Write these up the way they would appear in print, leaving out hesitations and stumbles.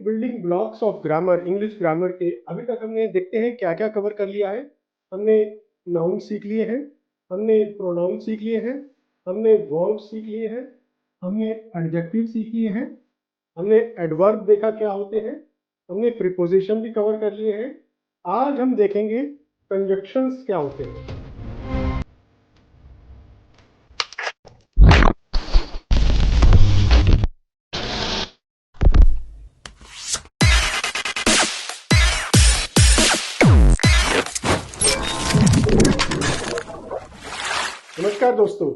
Building blocks of grammar, English grammar के अभी तक हमने देखते हैं क्या क्या कवर कर लिया है। हमने नाउन सीख लिए हैं, हमने प्रोनाउन सीख लिए हैं, हमने वर्ब सीख लिए हैं, हमने एडजेक्टिव सीख लिए हैं, हमने एडवर्ब देखा क्या होते हैं, हमने प्रीपोजिशन भी कवर कर लिए हैं। आज हम देखेंगे कंजक्शंस क्या होते हैं। नमस्कार दोस्तों,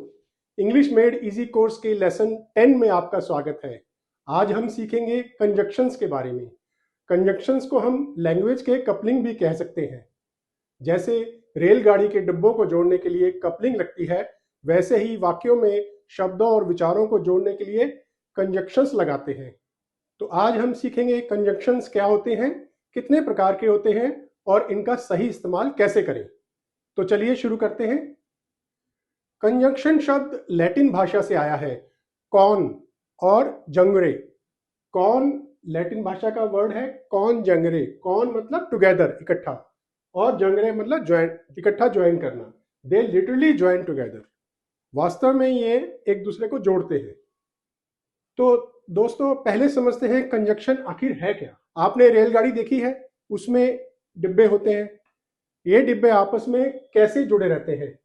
इंग्लिश मेड इजी कोर्स के लेसन 10 में आपका स्वागत है। आज हम सीखेंगे कंजक्शंस के बारे में। कंजक्शंस को हम लैंग्वेज के कपलिंग भी कह सकते हैं। जैसे रेलगाड़ी के डिब्बों को जोड़ने के लिए कपलिंग लगती है, वैसे ही वाक्यों में शब्दों और विचारों को जोड़ने के लिए कंजक्शंस लगाते हैं। तो आज हम सीखेंगे कंजक्शंस क्या होते हैं, कितने प्रकार के होते हैं और इनका सही इस्तेमाल कैसे करें। तो चलिए शुरू करते हैं। कंजंक्शन शब्द लैटिन भाषा से आया है, कॉन और जंगरे। कॉन लैटिन भाषा का वर्ड है कॉन जंगरे। कॉन मतलब टुगेदर, इकट्ठा, और जंगरे मतलब ज्वाइन, इकट्ठा ज्वाइन करना। They literally join together. वास्तव में ये एक दूसरे को जोड़ते हैं। तो दोस्तों पहले समझते हैं कंजंक्शन आखिर है क्या। आपने रेलगाड़ी देखी है, उसमें डिब्बे होते हैं। ये डिब्बे आपस में कैसे जुड़े रहते हैं,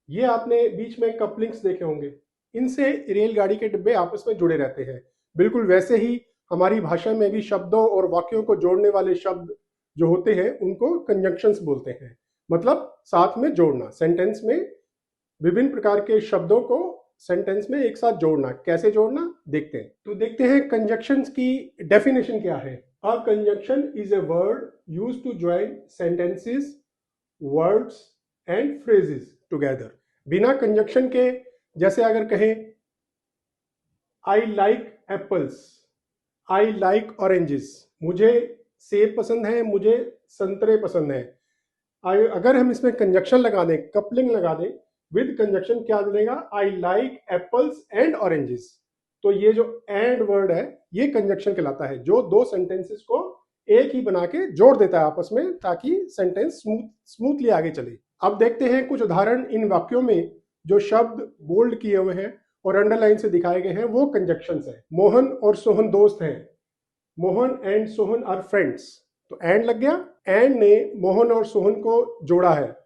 ये आपने बीच में कपलिंग्स देखे होंगे। इनसे रेलगाड़ी के डिब्बे आपस में जुड़े रहते हैं। बिल्कुल वैसे ही हमारी भाषा में भी शब्दों और वाक्यों को जोड़ने वाले शब्द जो होते हैं उनको कंजंक्शंस बोलते हैं। मतलब साथ में जोड़ना, सेंटेंस में विभिन्न प्रकार के शब्दों को सेंटेंस में एक साथ जोड़ना। कैसे जोड़ना देखते हैं। तो देखते हैं कंजंक्शंस की डेफिनेशन क्या है। A conjunction is a word used to join sentences, words and phrases together. बिना कंजंक्शन के, जैसे अगर कहें I like apples, I like oranges, मुझे सेब पसंद है, मुझे संतरे पसंद है। अगर हम इसमें कंजंक्शन लगा दें, कपलिंग लगा दें विद कंजंक्शन, क्या बनेगा? आई लाइक एप्पल्स एंड ऑरेंजेस। तो ये जो एंड वर्ड है ये कंजंक्शन कहलाता है, जो दो सेंटेंसेस को एक ही बना के जोड़ देता है आपस में, ताकि सेंटेंस स्मूथली आगे चले। अब देखते हैं कुछ उदाहरण। इन वाक्यों में जो शब्द बोल्ड किए हुए हैं और अंडरलाइन से दिखाए गए हैं वो कंजंक्शंस हैं। मोहन और सोहन दोस्त हैं। Mohan and Sohan are friends. तो एंड लग गया। एंड ने मोहन और सोहन को जोड़ा है।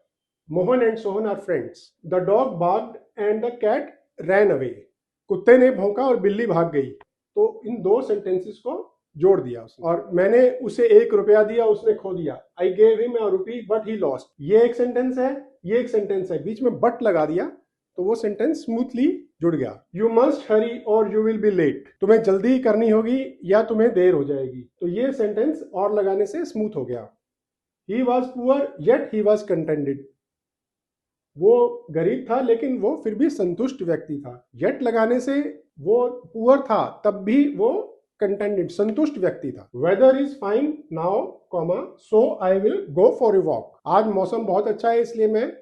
Mohan and Sohan are friends. The dog barked and the cat ran away. कुत्ते ने भौंका और बिल्ली भाग गई। तो इन दो सेंटेंसेस को जोड़ दिया उसने। और मैंने उसे 1 रुपया दिया, उसने खो दिया। I gave him a rupee but he lost. ये एक सेंटेंस है, ये एक सेंटेंस है, बीच में बट लगा दिया तो वो सेंटेंस स्मूथली जुड़ गया। यू मस्ट हरी और यू विल बी लेट। तुम्हें जल्दी करनी होगी या तुम्हें देर हो जाएगी। तो ये सेंटेंस और लगाने से स्मूथ हो गया। He was poor yet he was contented. वो गरीब था लेकिन वो फिर भी संतुष्ट व्यक्ति था। येट लगाने से वो पुअर था तब भी वो कंटेंटेड, संतुष्ट व्यक्ति था। Weather is fine now comma so I will go for a walk. आज मौसम बहुत अच्छा है इसलिए मैं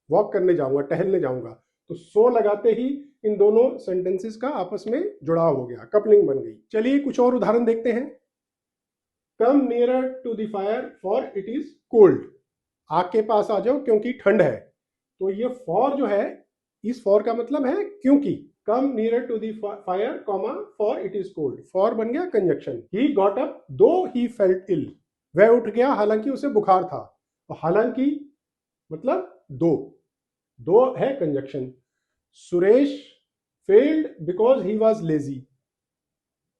वॉक करने जाऊंगा, टहलने जाऊंगा। तो सो लगाते ही इन दोनों सेंटेंसेस का आपस में जुड़ाव हो गया, कपलिंग बन गई। चलिए कुछ और उदाहरण देखते हैं। Come nearer to the fire for it is cold. आग के पास आ जाओ क्योंकि ठंड है। तो ये फॉर जो है, इस फॉर का मतलब है क्योंकि। Come nearer to the fire comma for it is cold. For बन गया कंजंक्शन। ही गॉट अप दो ही फेल्ट इल। वह उठ गया हालांकि उसे बुखार था। तो हालांकि मतलब दो है conjunction. Suresh failed because he was lazy.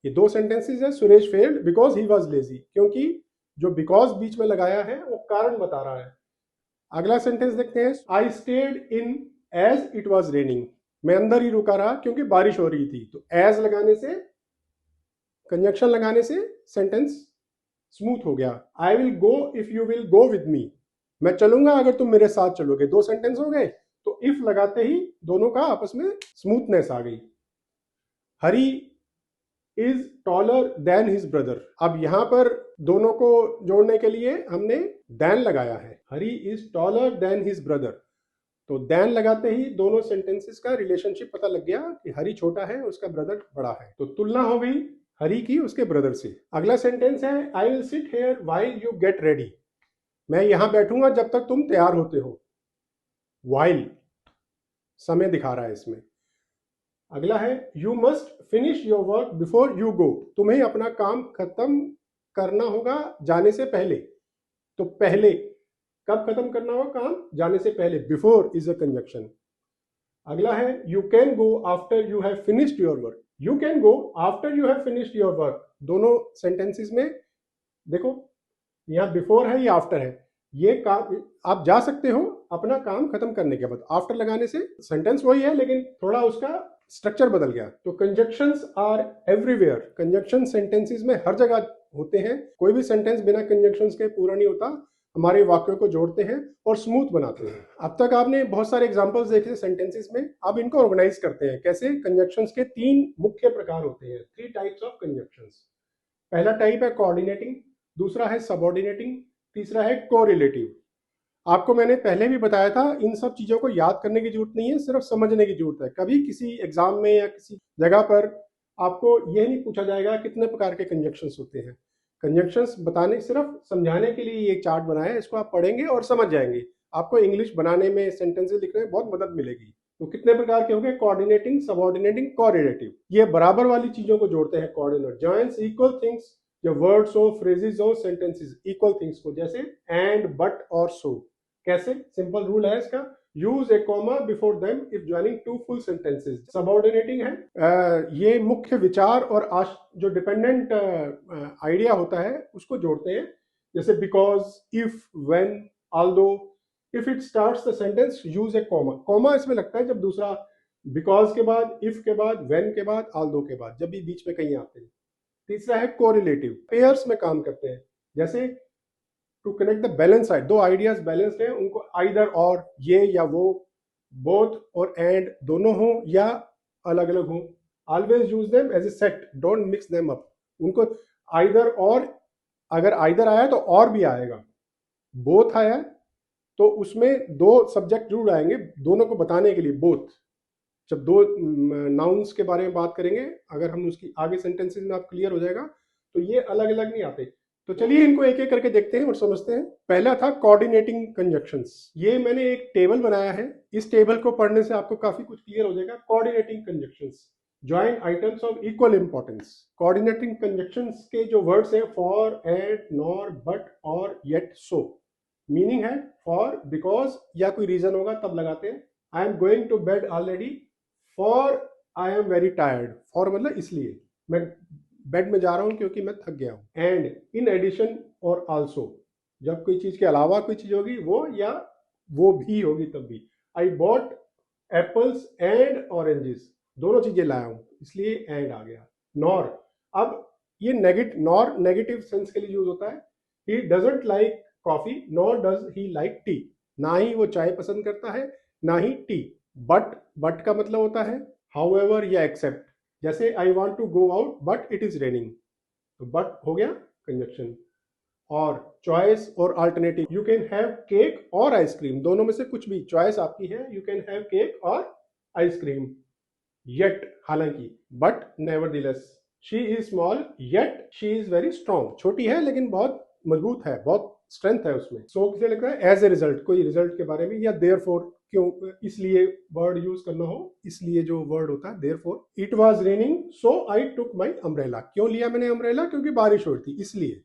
ये दो सेंटेंसेस है। Suresh failed because he was lazy, क्योंकि जो बिकॉज बीच में लगाया है वो कारण बता रहा है। अगला सेंटेंस देखते हैं। I stayed in as it was raining. मैं अंदर ही रुका रहा क्योंकि बारिश हो रही थी। तो एज लगाने से, कंजंक्शन लगाने से सेंटेंस स्मूथ हो गया। आई will go if you will go with me. मैं चलूंगा अगर तुम मेरे साथ चलोगे। दो सेंटेंस हो गए। तो इफ लगाते ही दोनों का आपस में स्मूथनेस आ गई। Hari is taller than his brother. अब यहां पर दोनों को जोड़ने के लिए हमने देन लगाया है। Hari is taller than his brother. तो देन लगाते ही दोनों सेंटेंसेस का रिलेशनशिप पता लग गया कि हरी छोटा है, उसका ब्रदर बड़ा है। तो तुलना हो गई। हरी की उसके ब्रदर से। अगला सेंटेंस है I will sit here while you get ready, मैं यहां बैठूंगा जब तक तुम तैयार होते हो। व्हाइल समय दिखा रहा है इसमें। अगला है you must finish your work before you go, तुम्हें अपना काम खत्म करना होगा जाने से पहले। तो पहले कब खत्म करना होगा काम? जाने से पहले। Before is a conjunction. अगला है you can go after you have finished your work, you can go after you have finished your work. दोनों सेंटेंसेस में देखो यहाँ बिफोर है या आफ्टर है, ये काम आप जा सकते हो अपना काम खत्म करने के बाद। आफ्टर लगाने से सेंटेंस वही है लेकिन थोड़ा उसका स्ट्रक्चर बदल गया। तो conjunctions are everywhere, conjunction sentences में हर जगह होते हैं। कोई भी सेंटेंस बिना कंजक्शंस के पूरा नहीं होता, हमारे वाक्यों को जोड़ते हैं और स्मूथ बनाते हैं। अब तक आपने बहुत सारे एग्जांपल्स देखे सेंटेंसेस में, अब इनको ऑर्गेनाइज करते हैं कैसे। कंजक्शंस के 3 मुख्य प्रकार होते हैं, 3 टाइप्स ऑफ कंजक्शंस। पहला टाइप है कोऑर्डिनेटिंग, दूसरा है सबऑर्डिनेटिंग, तीसरा है कोरिलेटिव। आपको मैंने पहले भी बताया था इन सब चीजों को याद करने की जरूरत नहीं है, सिर्फ समझने की जरूरत है। कभी किसी एग्जाम में या किसी जगह पर आपको यह नहीं पूछा जाएगा कितने प्रकार के कंजक्शंस होते हैं। कंजक्शंस बताने, सिर्फ समझाने के लिए ये चार्ट बनाया है, इसको आप पढ़ेंगे और समझ जाएंगे। आपको इंग्लिश बनाने में, सेंटेंसेस लिखने में बहुत मदद मिलेगी। तो कितने प्रकार के होंगे? Coordinating, subordinating, correlative. ये बराबर वाली चीजों को जोड़ते हैं। कोऑर्डिनेट जॉइंस इक्वल थिंग्स, जो वर्ड्स हो, फ्रेजेस हो, सेंटेंसेस इक्वल थिंग्स को, जैसे एंड, बट और सो। कैसे? सिंपल रूल है इसका, use A comma before them if joining two full sentences. Subordinating है ये मुख्य विचार और जो डिपेंडेंट आइडिया होता है उसको जोड़ते हैं, जैसे because, if, when, although. If it starts the sentence use A comma. Comma इसमें लगता है जब दूसरा बिकॉज के बाद, इफ के बाद, व्हेन के बाद, ऑल्दो के बाद, जब भी बीच में कहीं आते हैं। तीसरा है कोरिलेटिव, पेयर्स में काम करते हैं, जैसे to connect the balance side, दो आइडियाज बैलेंस्ड हैं, उनको आइदर और, ये या वो, बोथ और एंड दोनों हो या अलग अलग हो। Always use them as a set, don't mix them up. उनको आइदर और, अगर आइदर आया तो और भी आएगा, बोथ आया तो उसमें 2 सब्जेक्ट जरूर आएंगे दोनों को बताने के लिए, बोथ। जब 2 नाउन्स के बारे में बात करेंगे, अगर हम उसकी आगे सेंटेंसेस में आप क्लियर हो जाएगा, तो ये अलग अलग नहीं आते। तो चलिए इनको एक एक करके देखते हैं और समझते हैं। पहला था कोऑर्डिनेटिंग कंजक्शंस। ये मैंने एक टेबल बनाया है, इस टेबल को पढ़ने से आपको काफी कुछ क्लियर हो जाएगा। Coordinating conjunctions, join items of equal importance. Coordinating conjunctions के जो वर्ड्स हैं फॉर, एट, नॉर, बट और येट, सो। मीनिंग है फॉर, बिकॉज या कोई रीजन होगा तब लगाते हैं। I am going to bed already, for I am very tired. For मतलब इसलिए, मैं बेड में जा रहा हूं क्योंकि मैं थक गया हूं। एंड, इन एडिशन और आल्सो, जब कोई चीज के अलावा कोई चीज होगी वो, या वो भी होगी तब भी। आई बॉट एप्पल्स एंड ऑरेंजेस, दोनों चीजें लाया हूं इसलिए एंड आ गया। नॉर, अब ये नॉर नेगेटिव सेंस के लिए यूज होता है। He doesn't like coffee, nor does he like T. ना ही वो चाय पसंद करता है ना ही टी। बट का मतलब होता है हाउएवर या एक्सेप्ट, जैसे I want to go out but it is raining, तो बट हो गया कंजक्शन। और चॉइस और alternative, you can have cake और आइसक्रीम, दोनों में से कुछ भी, चॉइस आपकी है, यू कैन हैव केक और आइसक्रीम। येट, हालांकि, but nevertheless, she is small yet she is very strong, छोटी है लेकिन बहुत मजबूत है, बहुत स्ट्रेंथ है उसमें। सो किसे लगता है? एज ए रिजल्ट, कोई रिजल्ट के बारे में, या देयरफॉर, क्यों, इसलिए वर्ड यूज करना हो, इसलिए जो वर्ड होता है therefore. It was raining so I took my umbrella, क्यों लिया मैंने अम्ब्रेला? क्योंकि बारिश हो रही थी इसलिए।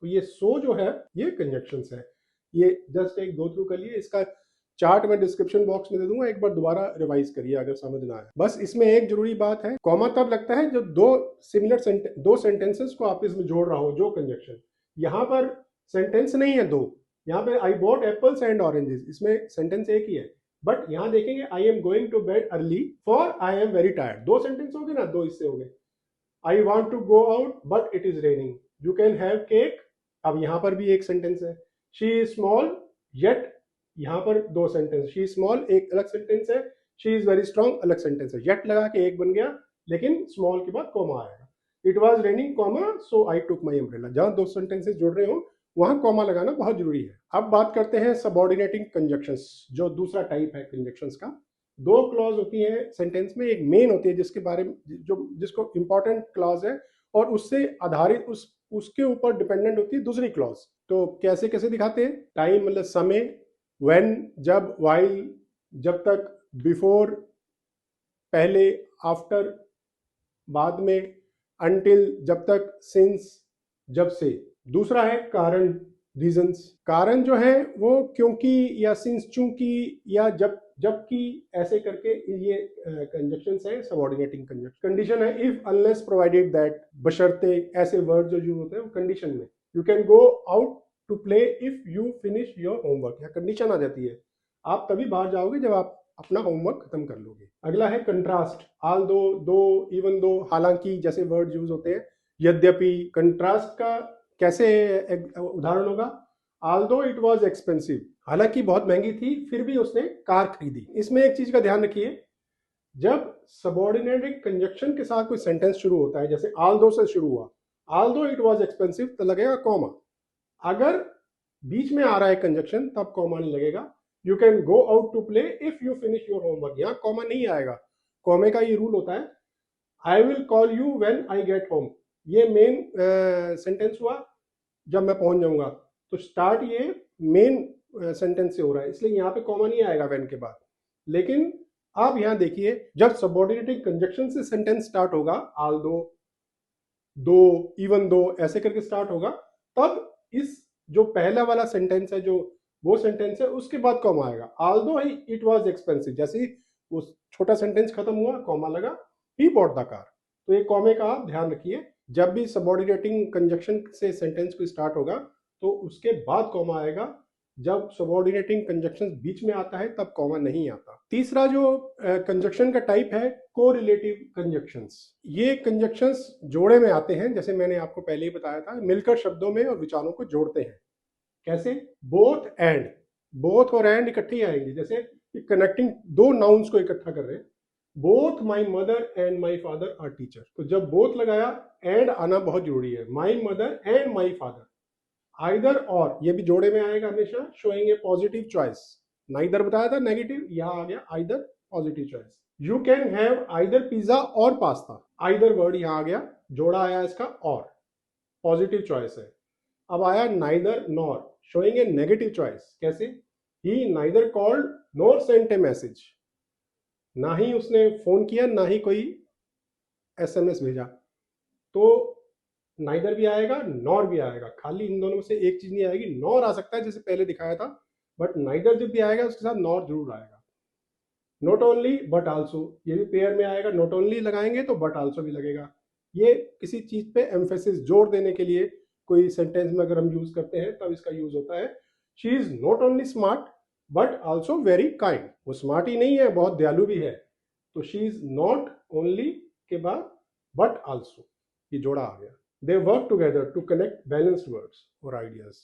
तो ये सो जो है ये कंजक्शंस है। ये जस्ट एक गो थ्रू कर लिए, इसका चार्ट मैं डिस्क्रिप्शन बॉक्स में दे दूंगा, एक बार दोबारा रिवाइज करिए अगर समझ ना आया। बस इसमें एक जरूरी बात है, कॉमा तब लगता है जब दो सेंटेंसेस को आपस में जोड़ रहा हो, जो कंजक्शन। यहाँ पर सेंटेंस नहीं है 2, यहाँ पे I bought apples and oranges, इसमें सेंटेंस एक ही है। बट यहां देखेंगे I am going to bed early for I am very tired, 2 sentence हो गए ना, 2 इससे हो गए। I want to go out but it is raining, you can have cake, अब यहां पर भी एक सेंटेंस है। शी इज स्मॉल येट, यहां पर 2 सेंटेंस, शी इज स्मॉल एक अलग सेंटेंस है, शी इज वेरी स्ट्रॉन्ग अलग सेंटेंस है। येट लगा के एक बन गया, लेकिन स्मॉल के बाद कॉमा आएगा। It was raining comma so I took my umbrella, जहां 2 सेंटेंसेस जुड़ रहे हो वहां कॉमा लगाना बहुत जरूरी है। अब बात करते हैं सबऑर्डिनेटिंग कंजक्शंस, जो दूसरा टाइप है कंजक्शंस का। 2 क्लॉज होती है सेंटेंस में, एक मेन होती है जिसके बारे में, जो जिसको इंपॉर्टेंट क्लॉज है, और उससे आधारित उसके ऊपर डिपेंडेंट होती है दूसरी क्लॉज। तो कैसे कैसे दिखाते हैं? टाइम मतलब समय, व्हेन जब, व्हाइल जब तक, बिफोर पहले, आफ्टर बाद में, अनटिल जब तक, सिंस जब से। दूसरा है कारण, रीजंस। कारण जो है वो क्योंकि या सिंस चूंकि या जबकि ऐसे करके ये कंजक्शंस है सबऑर्डिनेटिंग कंजक्शन। कंडीशन है इफ अनलेस प्रोवाइडेड दैट, बशर्ते, ऐसे वर्ड जो यूज होते हैं वो कंडीशन में। You can go out to play if you finish your homework, या कंडीशन आ जाती है आप तभी बाहर जाओगे जब आप अपना होमवर्क खत्म कर लोगे। अगला है कंट्रास्ट, आल दो, इवन दो, हालांकि जैसे वर्ड यूज होते हैं। यद्यपि, कंट्रास्ट का कैसे उदाहरण होगा? आल्दो इट वॉज एक्सपेंसिव, हालांकि बहुत महंगी थी फिर भी उसने कार खरीदी। इसमें एक चीज का ध्यान रखिए, जब सबऑर्डिनेटेड कंजक्शन के साथ कोई सेंटेंस शुरू होता है, जैसे आल्दो से शुरू हुआ, आल्दो इट वॉज एक्सपेंसिव, तो लगेगा कॉमा। अगर बीच में आ रहा है कंजक्शन तब कॉमा नहीं लगेगा। You can go out to play if you finish your homework, यहाँ कॉमा नहीं आएगा। कॉमे का ये रूल होता है, I will call you when I get home, ये मेन सेंटेंस हुआ जब मैं पहुंच जाऊंगा, तो स्टार्ट ये मेन सेंटेंस से हो रहा है, इसलिए यहाँ पे कॉमा नहीं आएगा व्हेन के बाद। लेकिन आप यहाँ देखिए, जब सबऑर्डिनेटिंग कंजक्शन से सेंटेंस स्टार्ट होगा, आल्दो, दो, इवन दो ऐसे करके स्टार्ट होगा, तब इस जो पहला वाला सेंटेंस है, जो वो सेंटेंस है, उसके बाद कॉमा आएगा। आल्दो इट वाज एक्सपेंसिव, जैसे ही वो छोटा सेंटेंस खत्म हुआ कॉमा लगा, ही बॉट द कार। तो ये कॉमे का आप ध्यान रखिए, जब भी सबऑर्डिनेटिंग कंजक्शन से सेंटेंस को स्टार्ट होगा तो उसके बाद कॉमा आएगा, जब सबऑर्डिनेटिंग कंजक्शन बीच में आता है तब कॉमा नहीं आता। तीसरा जो कंजक्शन का टाइप है, कोरिलेटिव कंजक्शंस। ये कंजक्शंस जोड़े में आते हैं, जैसे मैंने आपको पहले ही बताया था, मिलकर शब्दों में और विचारों को जोड़ते हैं। कैसे? बोथ एंड, बोथ और एंड इकट्ठे ही आएंगे, जैसे कनेक्टिंग दो नाउन्स को इकट्ठा कर रहे हैं, both my mother and my father are teacher. तो जब बोथ लगाया, एंड आना बहुत जरूरी है, my mother and my father. Either और, ये भी जोड़े में आएगा हमेशा, showing a positive choice. Neither बताया था नेगेटिव, यहां आ गया either, positive choice. You can have either pizza और पास्ता, आइदर वर्ड यहां आ गया, जोड़ा आया इसका और, पॉजिटिव चॉइस है। अब आया neither nor, showing a negative choice. कैसे? He neither called nor sent a message, ना ही उसने फोन किया ना ही कोई एसएमएस भेजा। तो नाइदर भी आएगा, नॉर भी आएगा, खाली इन दोनों में से एक चीज नहीं आएगी। नॉर आ सकता है जैसे पहले दिखाया था, बट नाइदर जब भी आएगा उसके साथ नॉर जरूर आएगा। नॉट ओनली बट आल्सो, ये भी पेयर में आएगा, नॉट ओनली लगाएंगे तो बट आल्सो भी लगेगा। ये किसी चीज पे एम्फेसिस, जोर देने के लिए कोई सेंटेंस में अगर हम यूज करते हैं तब इसका यूज होता है। She is not only smart but also very kind, वो स्मार्ट ही नहीं है, बहुत दयालु भी है। तो शी इज नॉट ओनली के बाद बट आल्सो, ये जोड़ा आ गया। They work together to connect balanced words और आइडियाज,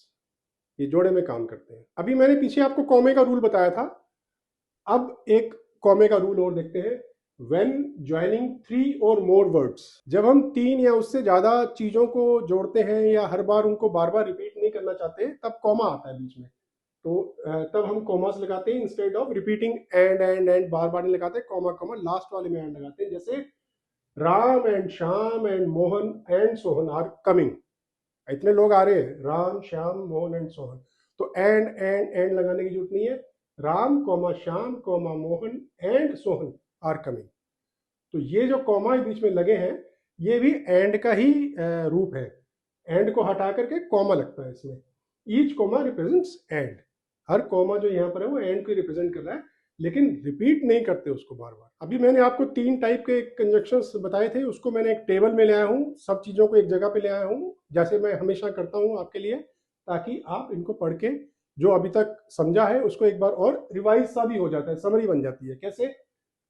ये जोड़े में काम करते हैं। अभी मैंने पीछे आपको कॉमे का रूल बताया था, अब एक कॉमे का रूल और देखते हैं। When joining 3 or more words, जब हम 3 या उससे ज्यादा चीजों को जोड़ते हैं या हर बार उनको बार बार रिपीट नहीं करना चाहते, तब कॉमा आता है बीच में। तो तब हम कॉमास लगाते हैं, इंस्टेड ऑफ रिपीटिंग एंड बार बार नहीं लगाते, कॉमा कॉमा लास्ट वाले में एंड लगाते हैं। जैसे Ram and Shyam and Mohan and Sohan are coming, इतने लोग आ रहे हैं, राम श्याम मोहन एंड सोहन, तो एंड लगाने की जरूरत नहीं है। Ram comma Shyam comma Mohan and Sohan are coming. तो ये जो कॉमा बीच में लगे हैं, ये भी एंड का ही रूप है। एंड को हटा करके कॉमा लगता है इसमें। Each comma represents and, her comma जो यहाँ पर है वो एंड को रिप्रेजेंट कर रहा है, लेकिन रिपीट नहीं करते उसको बार बार। अभी मैंने आपको 3 टाइप के कंजक्शंस बताए थे, उसको मैंने एक टेबल में ले आया हूँ, सब चीजों को एक जगह पे ले आया हूँ, जैसे मैं हमेशा करता हूँ आपके लिए, ताकि आप इनको पढ़ के जो अभी तक समझा है उसको एक बार और रिवाइज सा भी हो जाता है, समरी बन जाती है। कैसे?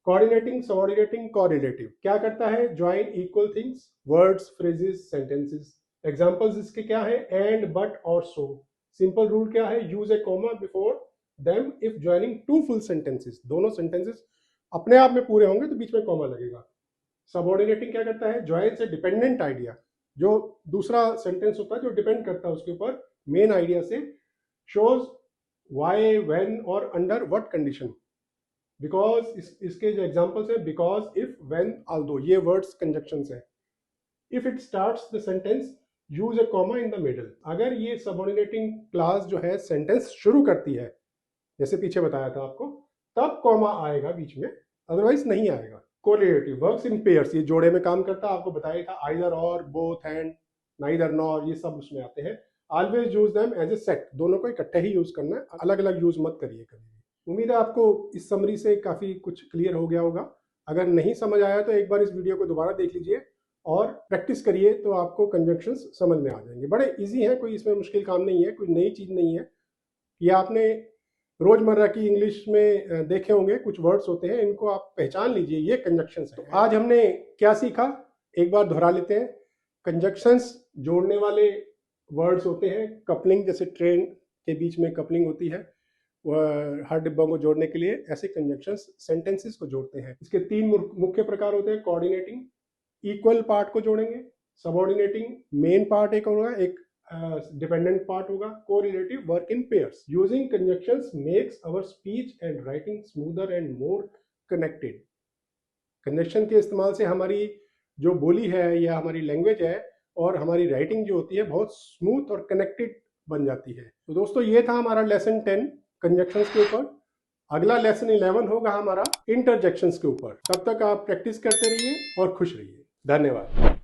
कोऑर्डिनेटिंग, सबऑर्डिनेटिंग, कोरिलेटिव क्या करता है? Join equal things, words, phrases, sentences. Examples इसके क्या है? एंड, बट और सो। सिंपल रूल क्या है? Use A comma before them if joining 2 full sentences, दोनों सेंटेंसेस अपने आप में पूरे होंगे तो बीच में कॉमा लगेगा। सबऑर्डिनेटिंग क्या करता है? ज्वाइन से डिपेंडेंट आइडिया, जो दूसरा सेंटेंस होता है जो डिपेंड करता है उसके ऊपर मेन आइडिया से, शोज व्हाई, व्हेन और अंडर व्हाट कंडीशन। बिकॉज इसके जो एग्जांपल्स है, बिकॉज, इफ, व्हेन, ऑल्दो, ये वर्ड्स कंजक्शंस है। If it starts the sentence use A comma in the middle. अगर ये सबऑर्डिनेटिंग क्लास जो है सेंटेंस शुरू करती है, जैसे पीछे बताया था आपको, तब कॉमा आएगा बीच में, अदरवाइज नहीं आएगा। कोरिलेटिव वर्क्स इन पेयर्स, ये जोड़े में काम करता है, आपको बताया था आइदर और, बोथ एंड, नाइदर नॉर, ये सब उसमें आते हैं। Always use them as a set, दोनों को इकट्ठे ही यूज करना है, अलग अलग यूज मत करिए कभी भी। उम्मीद है आपको इस समरी से काफी कुछ क्लियर हो गया होगा। अगर नहीं समझ आया तो एक बार इस वीडियो को दोबारा देख लीजिए और प्रैक्टिस करिए, तो आपको कंजंक्शंस समझ में आ जाएंगे। बड़े इजी हैं, कोई इसमें मुश्किल काम नहीं है, कोई नई चीज नहीं है। ये आपने रोजमर्रा की इंग्लिश में देखे होंगे, कुछ वर्ड्स होते हैं, इनको आप पहचान लीजिए, ये कंजंक्शंस हैं। आज हमने क्या सीखा, एक बार दोहरा लेते हैं। कंजंक्शंस जोड़ने वाले वर्ड्स होते हैं, कपलिंग, जैसे ट्रेन के बीच में कपलिंग होती है, वह हर डिब्बों को जोड़ने के लिए ऐसे कंजंक्शंस सेंटेंसेस को जोड़ते हैं। इसके 3 मुख्य प्रकार होते हैं। कोऑर्डिनेटिंग, इक्वल पार्ट को जोड़ेंगे। सबऑर्डिनेटिंग, मेन पार्ट एक होगा, एक डिपेंडेंट पार्ट होगा। Correlative, work in pairs. Using conjunctions makes our speech and writing smoother and more connected. Conjunction के इस्तेमाल से हमारी जो बोली है या हमारी लैंग्वेज है और हमारी राइटिंग जो होती है बहुत स्मूथ और कनेक्टेड बन जाती है। तो दोस्तों ये था हमारा लेसन 10 कंजंक्शंस के ऊपर। अगला लेसन 11 होगा हमारा इंटरजेक्शंस के ऊपर। तब तक आप प्रैक्टिस करते रहिए और खुश रहिए। धन्यवाद।